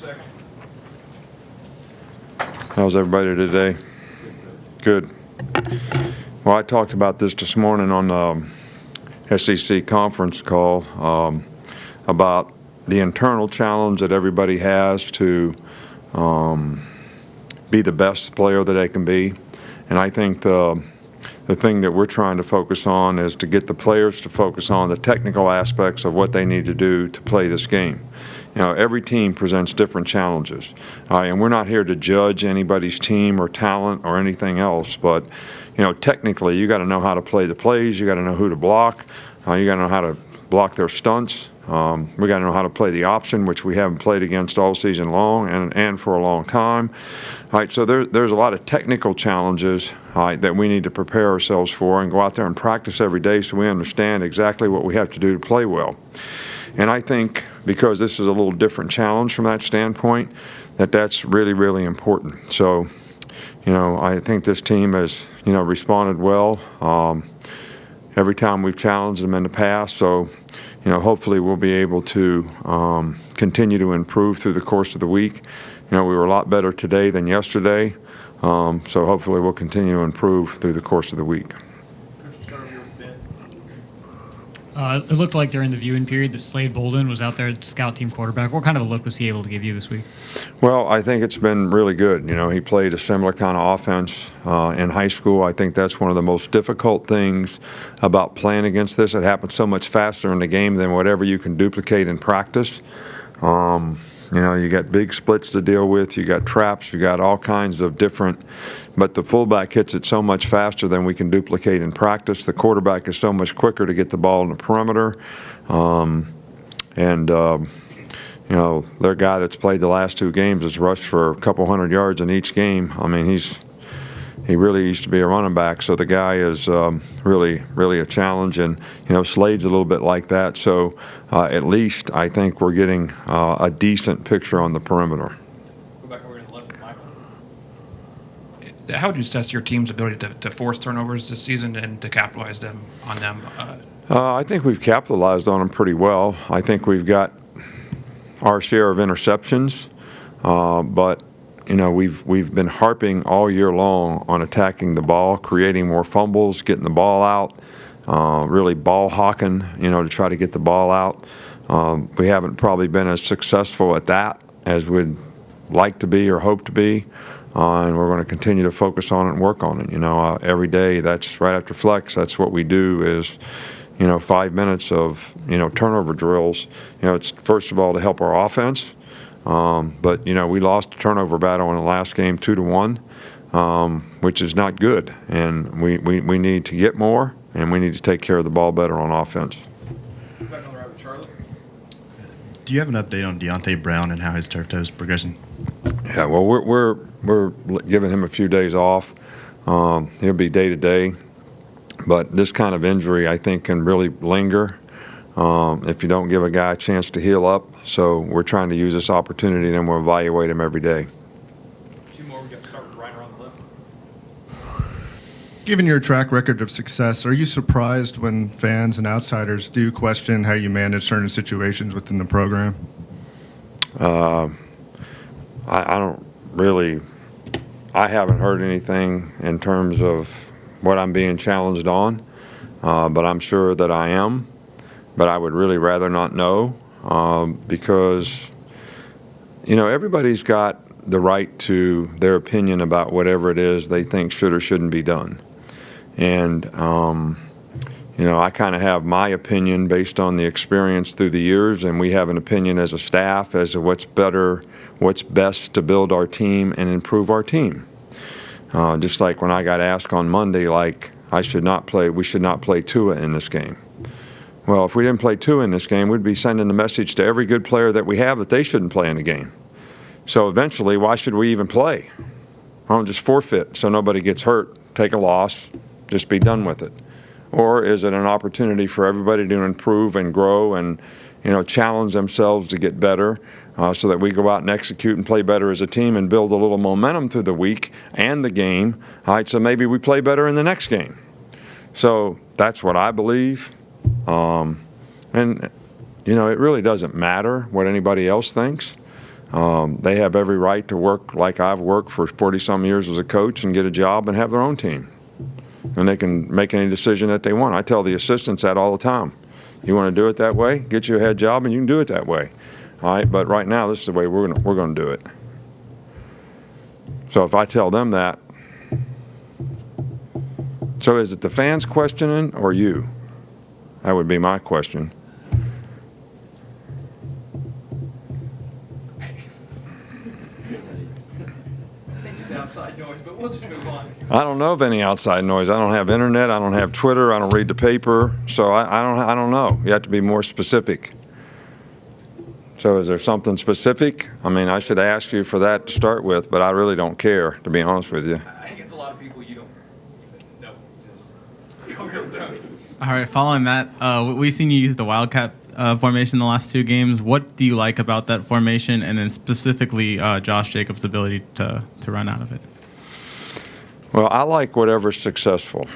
second. How's everybody today? Good. Well, I talked about this morning on the SEC conference call about the internal challenge that everybody has to be the best player that they can be. And I think the thing that we're trying to focus on is to get the players to focus on the technical aspects of what they need to do to play this game. You know, every team presents different challenges, and we're not here to judge anybody's team or talent or anything else, but, you know, technically you got to know how to play the plays, you got to know who to block, you got to know how to block their stunts, we got to know how to play the option, which we haven't played against all season long and for a long time. All right, so there's a lot of technical challenges that we need to prepare ourselves for and go out there and practice every day so we understand exactly what we have to do to play well. And I think because this is a little different challenge from that standpoint, that's really, really important. So, you know, I think this team has, you know, responded well every time we've challenged them in the past. So, you know, hopefully we'll be able to continue to improve through the course of the week. You know, we were a lot better today than yesterday, so hopefully we'll continue to improve through the course of the week. It looked like during the viewing period that Slade Bolden was out there at scout team quarterback. What kind of a look was he able to give you this week? Well, I think it's been really good. You know, he played a similar kind of offense in high school. I think that's one of the most difficult things about playing against this. It happens so much faster in the game than whatever you can duplicate in practice. You know, you got big splits to deal with, you got traps, you got all kinds of different, but the fullback hits it so much faster than we can duplicate in practice. The quarterback is so much quicker to get the ball in the perimeter. You know, their guy that's played the last two games has rushed for a couple hundred yards in each game. I mean, he really used to be a running back, so the guy is really, really a challenge. And, you know, Slade's a little bit like that. So at least I think we're getting a decent picture on the perimeter. Go back over to the left, Michael. How would you assess your team's ability to force turnovers this season and to capitalize on them? I think we've capitalized on them pretty well. I think we've got our share of interceptions, but you know, we've been harping all year long on attacking the ball, creating more fumbles, getting the ball out, really ball hawking, you know, to try to get the ball out. We haven't probably been as successful at that as we'd like to be or hope to be, and we're going to continue to focus on it and work on it. You know, every day, that's right after flex, that's what we do is, you know, 5 minutes of, you know, turnover drills. You know, it's first of all to help our offense. But, you know, we lost the turnover battle in the last game 2-1, which is not good. And we need to get more, and we need to take care of the ball better on offense. Back on the right with Charlie. Do you have an update on Deonte Brown and how his turf toe is progressing? Yeah, well, we're giving him a few days off. He'll be day to day. But this kind of injury, I think, can really linger if you don't give a guy a chance to heal up. So we're trying to use this opportunity, and then we'll evaluate him every day. Two more. We got to start right around the left. Given your track record of success, are you surprised when fans and outsiders do question how you manage certain situations within the program? I don't really – I haven't heard anything in terms of what I'm being challenged on, but I'm sure that I am. But I would really rather not know because, you know, everybody's got the right to their opinion about whatever it is they think should or shouldn't be done. And, you know, I kind of have my opinion based on the experience through the years, and we have an opinion as a staff as to what's best to build our team and improve our team. Just like when I got asked on Monday, like, we should not play Tua in this game. Well, if we didn't play Tua in this game, we'd be sending the message to every good player that we have that they shouldn't play in the game. So eventually, why should we even play? Why don't just forfeit so nobody gets hurt, take a loss, just be done with it? Or is it an opportunity for everybody to improve and grow and, you know, challenge themselves to get better so that we go out and execute and play better as a team and build a little momentum through the week and the game? All right, so maybe we play better in the next game. So that's what I believe. And, you know, it really doesn't matter what anybody else thinks. They have every right to work like I've worked for 40-some years as a coach and get a job and have their own team. And they can make any decision that they want. I tell the assistants that all the time. You want to do it that way, get you a head job, and you can do it that way. All right, but right now, this is the way we're going to do it. So if I tell them that, so is it the fans questioning or you? That would be my question. Outside noise, but we'll just move on. I don't know of any outside noise. I don't have internet. I don't have Twitter. I don't read the paper. So I don't know. You have to be more specific. So is there something specific? I mean, I should ask you for that to start with, but I really don't care, to be honest with you. I think it's a lot of people you don't even know exist. Go ahead, Tony. All right, following that, we've seen you use the Wildcat formation the last 2 games. What do you like about that formation, and then specifically Josh Jacobs' ability to run out of it? Well, I like whatever's successful.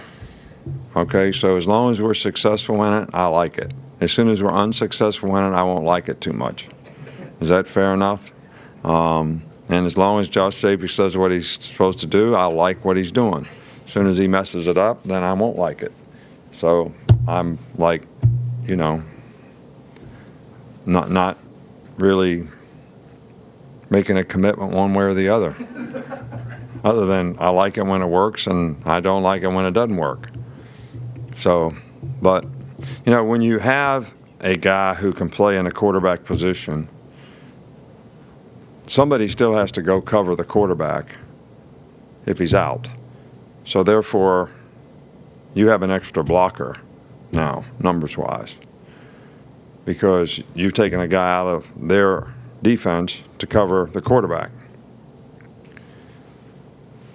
Okay, so as long as we're successful in it, I like it. As soon as we're unsuccessful in it, I won't like it too much. Is that fair enough? And as long as Josh Jacobs does what he's supposed to do, I like what he's doing. As soon as he messes it up, then I won't like it. So I'm like, you know, not really making a commitment one way or the other. Other than I like it when it works and I don't like it when it doesn't work. So, but, you know, when you have a guy who can play in a quarterback position, somebody still has to go cover the quarterback if he's out. So therefore, you have an extra blocker now, numbers-wise, because you've taken a guy out of their defense to cover the quarterback.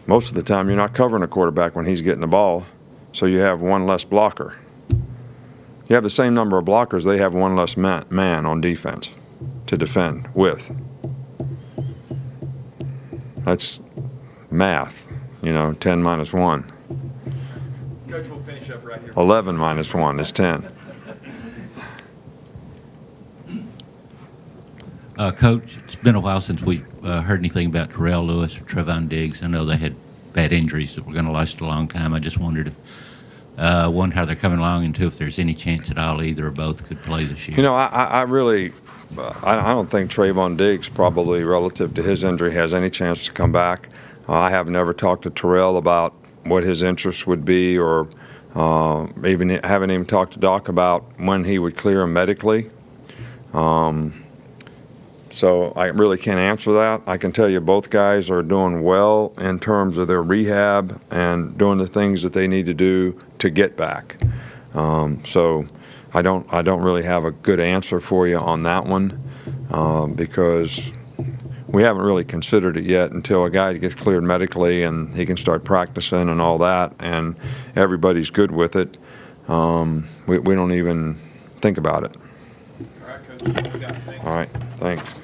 Most of the time, you're not covering a quarterback when he's getting the ball, so you have one less blocker. You have the same number of blockers, they have one less man on defense to defend with. That's math, you know, 10 minus 1. Coach, we'll finish up right here. 11 minus 1 is 10. Coach, it's been a while since we heard anything about Terrell Lewis or Trevon Diggs. I know they had bad injuries that were going to last a long time. I just wondered if, one, how they're coming along, and two, if there's any chance at all either or both could play this year. You know, I really, I don't think Trevon Diggs probably relative to his injury has any chance to come back. I have never talked to Terrell about what his interest would be, or haven't even talked to Doc about when he would clear medically. So I really can't answer that. I can tell you both guys are doing well in terms of their rehab and doing the things that they need to do to get back. So I don't really have a good answer for you on that one because we haven't really considered it yet until a guy gets cleared medically and he can start practicing and all that, and everybody's good with it. We don't even think about it. All right, Coach. We got it. Thanks. All right, thanks.